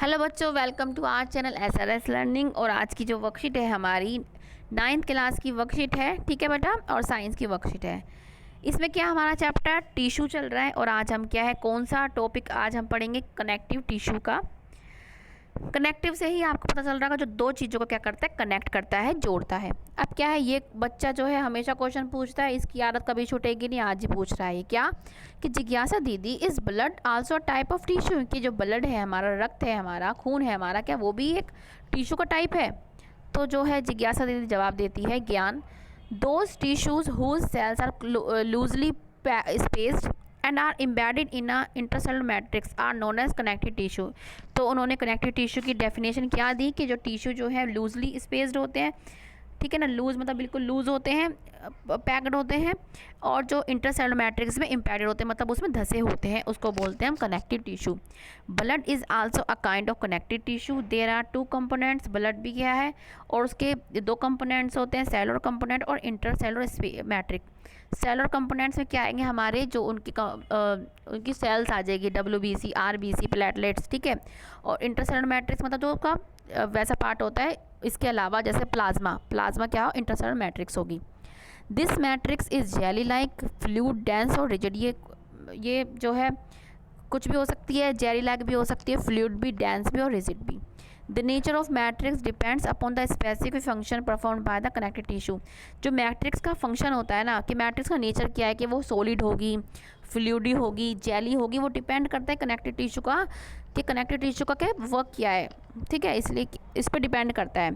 Hello बच्चों, welcome to our channel SRS learning. और आज की जो वर्कशीट है हमारी 9th क्लास की वर्कशीट है, ठीक है बेटा, और साइंस की वर्कशीट है। इसमें क्या हमारा चैप्टर टिश्यू चल रहा है और आज हम क्या है, कौन सा टॉपिक आज हम पढ़ेंगे, कनेक्टिव टिश्यू का। कनेक्टिव से ही आपको पता चल रहा है जो दो चीज़ों को क्या करता है, कनेक्ट करता है, जोड़ता है। अब क्या है, ये बच्चा जो है हमेशा क्वेश्चन पूछता है, इसकी आदत कभी छूटेगी नहीं। आज ही पूछ रहा है क्या कि जिज्ञासा दीदी, is blood also type of tissue, कि जो ब्लड है हमारा, रक्त है हमारा, खून है हमारा, क्या वो भी एक टिश्यू का टाइप है? तो जो है जिज्ञासा दीदी जवाब देती है, ज्ञान, those tissues whose cells are loosely spaced and are embedded in a intercellular matrix are known as connective tissue. तो उन्होंने कनेक्टिव टिश्यू की डेफिनेशन क्या दी कि जो टिश्यू जो है लूजली स्पेस्ड होते हैं, ठीक है ना, लूज मतलब बिल्कुल लूज होते हैं, पैक्ड होते हैं, और जो इंटरसेलुलर मैट्रिक्स में इम्पैक्टेड होते हैं, मतलब उसमें धसे होते हैं, उसको बोलते हैं हम connective tissue. Blood is also a kind of connective tissue. There are two components, blood भी क्या है और उसके दो कंपोनेंट्स होते हैं, सेलुलर कंपोनेंट और इंटरसेलुलर मैट्रिक। सेलुलर कंपोनेंट्स में क्या आएंगे हमारे, जो उनकी सेल्स आ जाएगी, WBC, RBC, प्लेटलेट्स, ठीक है। और इंटरसेलुलर मैट्रिक्स मतलब जो उसका वैसा पार्ट होता है, इसके अलावा जैसे प्लाज्मा क्या हो, इंटरसेलुलर मैट्रिक्स होगी। This matrix is jelly like, fluid, dense और रिजिड। ये जो है कुछ भी हो सकती है, जेली लाइक भी हो सकती है, फ्लूइड भी, डेंस भी और रिजिड भी। The nature of matrix depends upon the specific function perform by the connective tissue. जो मैट्रिक्स का फंक्शन होता है ना, कि मैट्रिक्स का नेचर क्या है, कि वो सॉलिड होगी, फ्लूइडी होगी, जेली होगी, वो डिपेंड करता है कनेक्टिव टिश्यू का, कि कनेक्टिव टिश्यू का क्या वर्क क्या है, ठीक है, इसलिए इस पर डिपेंड करता है।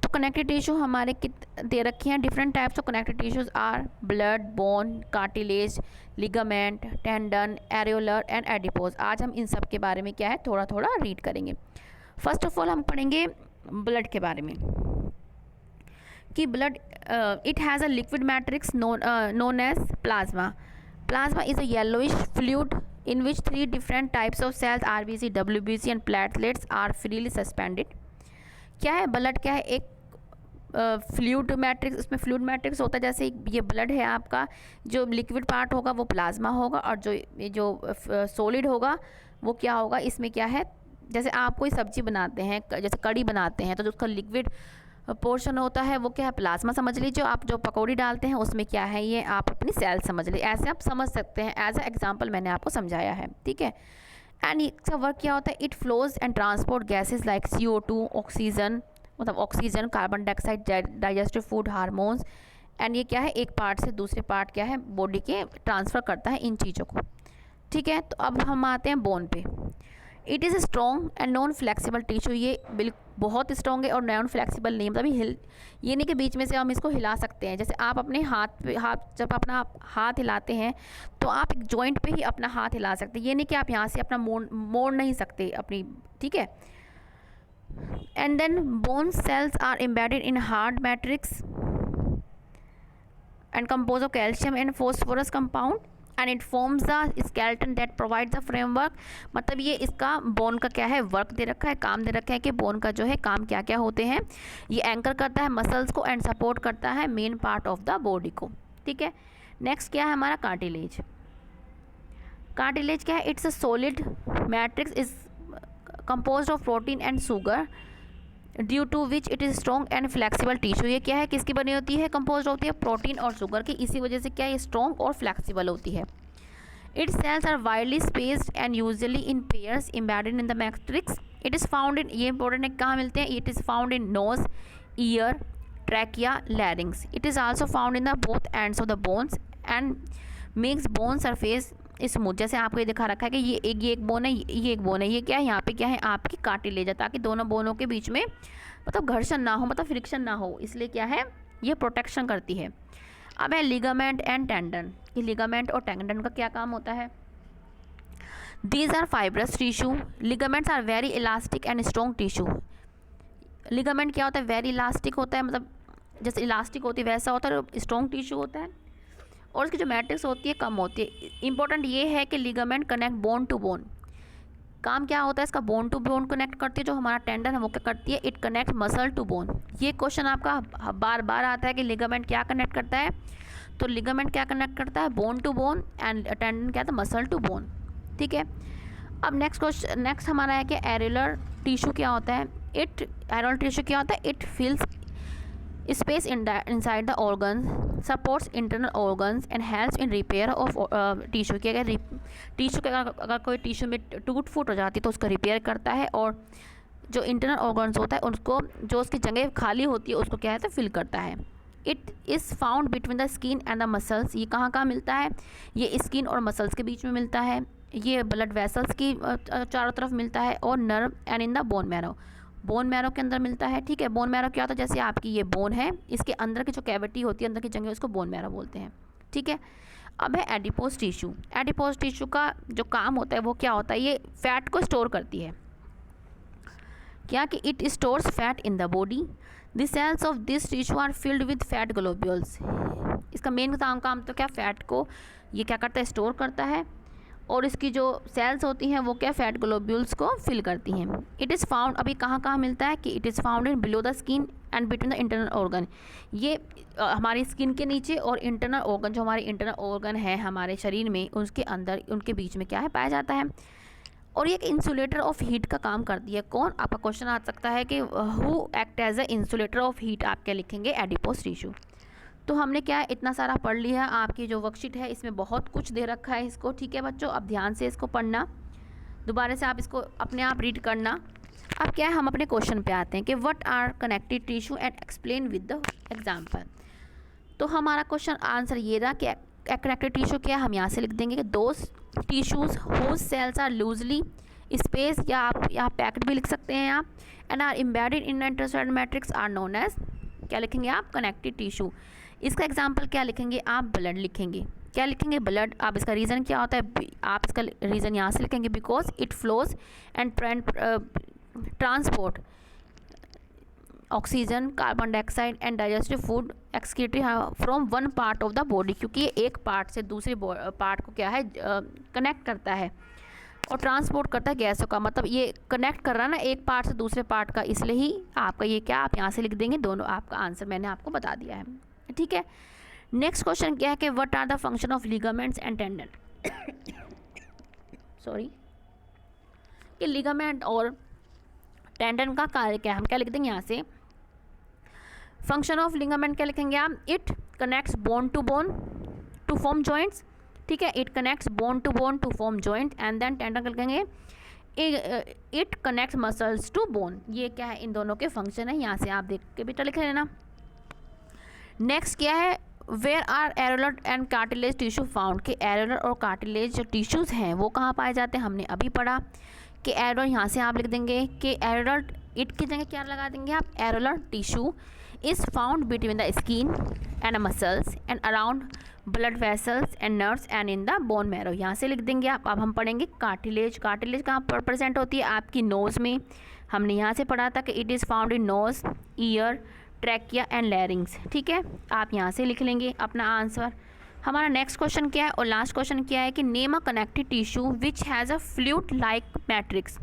तो कनेक्टिव टिश्यू हमारे दे रखे हैं, different types of connective tissues are blood, bone, cartilage, ligament, tendon, areolar and adipose. आज हम इन सब के बारे में क्या है, थोड़ा थोड़ा रीड करेंगे। फर्स्ट ऑफ ऑल हम पढ़ेंगे ब्लड के बारे में, कि blood it has a liquid matrix known as plasma. Plasma is a yellowish fluid in which three different types of cells, RBC, WBC and platelets are freely suspended। क्या है blood, क्या है, एक फ्लूइड मैट्रिक्स, उसमें fluid matrix होता है, जैसे ये ब्लड है आपका, जो लिक्विड पार्ट होगा वो प्लाज्मा होगा, और जो सॉलिड होगा वो क्या होगा, इसमें क्या है, जैसे आप कोई सब्जी बनाते हैं, जैसे कड़ी बनाते हैं, तो जो उसका लिक्विड पोर्शन होता है वो क्या है, प्लाज्मा समझ लीजिए। आप जो पकौड़ी डालते हैं उसमें क्या है, ये आप अपनी सेल समझ लीजिए, ऐसे आप समझ सकते हैं, एज अ एग्जांपल मैंने आपको समझाया है, ठीक है। एंड इसका वर्क क्या होता है, it flows and transport gases like CO2, oxygen, मतलब oxygen, carbon dioxide, digestive food, hormones, and ये क्या है, एक पार्ट से दूसरे पार्ट क्या है, बॉडी के ट्रांसफ़र करता है इन चीज़ों को, ठीक है। तो अब हम आते हैं बोन पे। It is strong and non flexible tissue. ये बिल्कुल बहुत स्ट्रॉन्ग है और नॉन फ्लेक्सिबल नहीं, मतलब ये नहीं कि बीच में से हम इसको हिला सकते हैं। जैसे आप अपने जब अपना हाथ हिलाते हैं तो आप एक जॉइंट पे ही अपना हाथ हिला सकते हैं, ये नहीं कि आप यहाँ से अपना मोड़ नहीं सकते अपनी, ठीक है। And then bone cells are embedded in hard matrix and compose of calcium and phosphorus compound and it forms the skeleton that provide the framework. मतलब ये इसका बोन का क्या है, वर्क दे रखा है, काम दे रखा है, कि बोन का जो है काम क्या क्या होते हैं। ये एंकर करता है मसल्स को एंड सपोर्ट करता है main part of the body को, ठीक है। नेक्स्ट क्या है हमारा कार्टिलेज। कार्टिलेज क्या है, it's a solid matrix, is composed of protein and sugar due to which it is strong and flexible tissue. ये क्या है, किसकी बनी होती है, कंपोज होती है प्रोटीन और शुगर की, इसी वजह से क्या ये स्ट्रॉन्ग और फ्लेक्सिबल होती है। Its cells are widely spaced and usually in pairs embedded in the matrix. It is found in, ये इंपॉर्टेंट है, कहाँ मिलते हैं, it is found in nose, ear, trachea, larynx. It is also found in the both ends of the bones and makes bone surface smooth. जैसे आपको ये दिखा रखा है कि ये एक बोन है, ये एक बोन है, ये क्या है, यहाँ पे क्या है, आपकी कार्टिलेज है, ताकि दोनों बोनों के बीच में मतलब घर्षण ना हो, मतलब फ्रिक्शन ना हो, इसलिए क्या है, ये प्रोटेक्शन करती है। अब है लिगामेंट एंड टेंडन। ये लिगामेंट और टेंडन का क्या काम होता है, these are fibrous tissue. Ligaments are very elastic and strong tissue. Ligament क्या होता है, वेरी इलास्टिक होता है, मतलब जैसे इलास्टिक होती है वैसा होता है, स्ट्रॉन्ग टिश्यू होता है, और इसकी जो मैट्रिक्स होती है कम होती है। इंपॉर्टेंट ये है कि ligament connect bone to bone. काम क्या होता है इसका, बोन टू बोन कनेक्ट करती है। जो हमारा टेंडन है वो क्या करती है, it connect muscle to bone. ये क्वेश्चन आपका बार बार आता है कि लिगामेंट क्या कनेक्ट करता है, तो लिगामेंट क्या कनेक्ट करता है, bone to bone, and tendon क्या था, मसल टू बोन, ठीक है। अब नेक्स्ट हमारा है कि एरियोलर टिश्यू क्या होता है, एरोल टिश्यू क्या होता है, it fills space inside the organ, supports internal organs and helps in repair of tissue की। अगर टिश्यू के अगर कोई टिश्यू में टूट फूट हो जाती है तो उसको रिपेयर करता है, और जो इंटरनल ऑर्गन्स होता है उसको, जो उसकी जगह खाली होती है उसको क्या है तो फिल करता है। It is found between the skin and the muscles, ये कहाँ मिलता है, ये स्किन और मसल्स के बीच में मिलता है, ये ब्लड वेसल्स की चारों तरफ मिलता है, और nerve and in the bone marrow, bone marrow के अंदर मिलता है। ठीक है, बोन मैरो क्या होता है, जैसे आपकी ये बोन है, इसके अंदर की जो कैविटी होती है, अंदर की जगह, उसको बोन मैरो बोलते हैं। ठीक है, अब है एडिपोज टिश्यू। एडिपोज टिश्यू का जो काम होता है वो क्या होता है, ये फैट को स्टोर करती है। क्या कि it stores fat in the body, the cells of this tissue are filled with fat globules. इसका मेन काम तो क्या, फैट को ये क्या करता है, स्टोर करता है, और इसकी जो सेल्स होती हैं वो क्या, फैट ग्लोब्यूल्स को फिल करती हैं। इट इज़ फाउंड, अभी कहाँ मिलता है कि it is found in below the skin and between the internal organ, ये हमारी स्किन के नीचे और इंटरनल ऑर्गन, जो हमारे इंटरनल ऑर्गन है हमारे शरीर में, उसके अंदर, उनके बीच में क्या है, पाया जाता है। और ये एक इंसुलेटर ऑफ हीट का काम करती है। कौन, आपका क्वेश्चन आ सकता है कि who act as a insulator of heat, आप क्या लिखेंगे, एडिपोज टिश्यू। तो हमने क्या इतना सारा पढ़ लिया, आपकी जो वर्कशीट है इसमें बहुत कुछ दे रखा है इसको। ठीक है बच्चों, अब ध्यान से इसको पढ़ना, दोबारा से आप इसको अपने आप रीड करना। अब क्या है, हम अपने क्वेश्चन पे आते हैं कि what are connective tissue and explain with the example. तो हमारा क्वेश्चन आंसर ये रहा कि कनेक्टिव टिश्यू क्या है, हम यहाँ से लिख देंगे कि those tissues whose cells are loosely space, या आप यहाँ पैक्ड भी लिख सकते हैं आप, and are embedded in intercellular matrix are known as, क्या लिखेंगे आप, कनेक्टिव टिश्यू। इसका एग्जाम्पल क्या लिखेंगे आप, ब्लड लिखेंगे। क्या लिखेंगे, ब्लड। आप इसका रीज़न क्या होता है, आप इसका रीज़न यहाँ से लिखेंगे, because it flows and transport oxygen, carbon dioxide and digestive food excreted from one part of the body, क्योंकि ये एक पार्ट से दूसरे पार्ट को क्या है कनेक्ट करता है और ट्रांसपोर्ट करता है गैसों का, मतलब ये कनेक्ट कर रहा है ना एक पार्ट से दूसरे पार्ट का, इसलिए ही आपका ये क्या, आप यहाँ से लिख देंगे, दोनों आपका आंसर मैंने आपको बता दिया है। ठीक है, नेक्स्ट क्वेश्चन क्या है कि what are the function of ligaments and tendon. Sorry, कि लिगामेंट और टेंडन का कार्य क्या है, हम क्या लिख देंगे यहाँ से, फंक्शन ऑफ लिगामेंट क्या लिखेंगे आप, it connects bone to bone to form joints. ठीक है, it connects bone to bone to form joint, and then tendon क्या लिखेंगे, it connects muscles to bone. ये क्या है, इन दोनों के फंक्शन है, यहाँ से आप देख के बेटा लिख लेना। नेक्स्ट क्या है, where are areolar and cartilage tissue found, कि एरोलर और कार्टिलेज जो टिश्यूज़ हैं वो कहाँ पाए जाते हैं, हमने अभी पढ़ा कि एरोलर, यहाँ से आप लिख देंगे कि एरोलर, इट की जगह क्या लगा देंगे आप, areolar tissue is found between the skin and muscles and around blood vessels and nerves and in the bone marrow, यहाँ से लिख देंगे आप। अब हम पढ़ेंगे कार्टिलेज। कार्टिलेज कहाँ पर प्रेजेंट होती है, आपकी नोज़ में, हमने यहाँ से पढ़ा था कि it is found in nose, ear, trachea and larynx. ठीक है, आप यहाँ से लिख लेंगे अपना आंसर। हमारा नेक्स्ट क्वेश्चन क्या है और लास्ट क्वेश्चन क्या है कि name a connective tissue which has a fluid like matrix,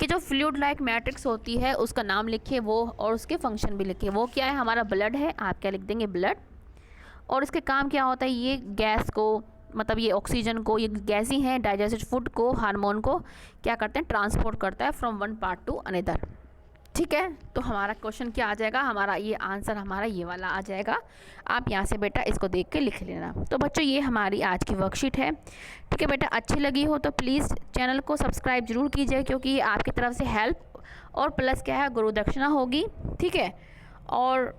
कि जो फ्लूइड लाइक मैट्रिक्स होती है उसका नाम लिखिए वो, और उसके फंक्शन भी लिखिए। वो क्या है, हमारा ब्लड है, आप क्या लिख देंगे, ब्लड। और इसके काम क्या होता है, ये गैस को, मतलब ये ऑक्सीजन को, ये गैसी हैं, डाइजेस्टेड फूड को, हार्मोन को क्या करते हैं, ट्रांसपोर्ट करता है from one part two another. ठीक है, तो हमारा क्वेश्चन क्या आ जाएगा, हमारा ये आंसर हमारा ये वाला आ जाएगा। आप यहाँ से बेटा इसको देख के लिख लेना। तो बच्चों ये हमारी आज की वर्कशीट है। ठीक है बेटा, अच्छी लगी हो तो प्लीज़ चैनल को सब्सक्राइब ज़रूर कीजिए, क्योंकि ये आपकी तरफ से हेल्प और प्लस क्या है, गुरु दक्षिणा होगी। ठीक है, और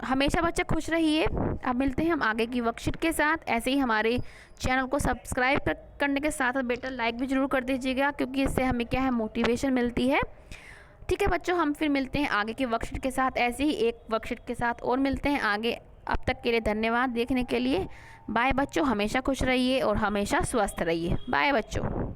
हमेशा बच्चे खुश रहिए। अब मिलते हैं हम आगे की वर्कशीट के साथ। ऐसे ही हमारे चैनल को सब्सक्राइब करने के साथ बेटा लाइक भी ज़रूर कर दीजिएगा, क्योंकि इससे हमें क्या है, मोटिवेशन मिलती है। ठीक है बच्चों, हम फिर मिलते हैं आगे की वर्कशीट के साथ, ऐसे ही एक वर्कशीट के साथ और मिलते हैं आगे। अब तक के लिए धन्यवाद देखने के लिए। बाय बच्चों, हमेशा खुश रहिए और हमेशा स्वस्थ रहिए। बाय बच्चों।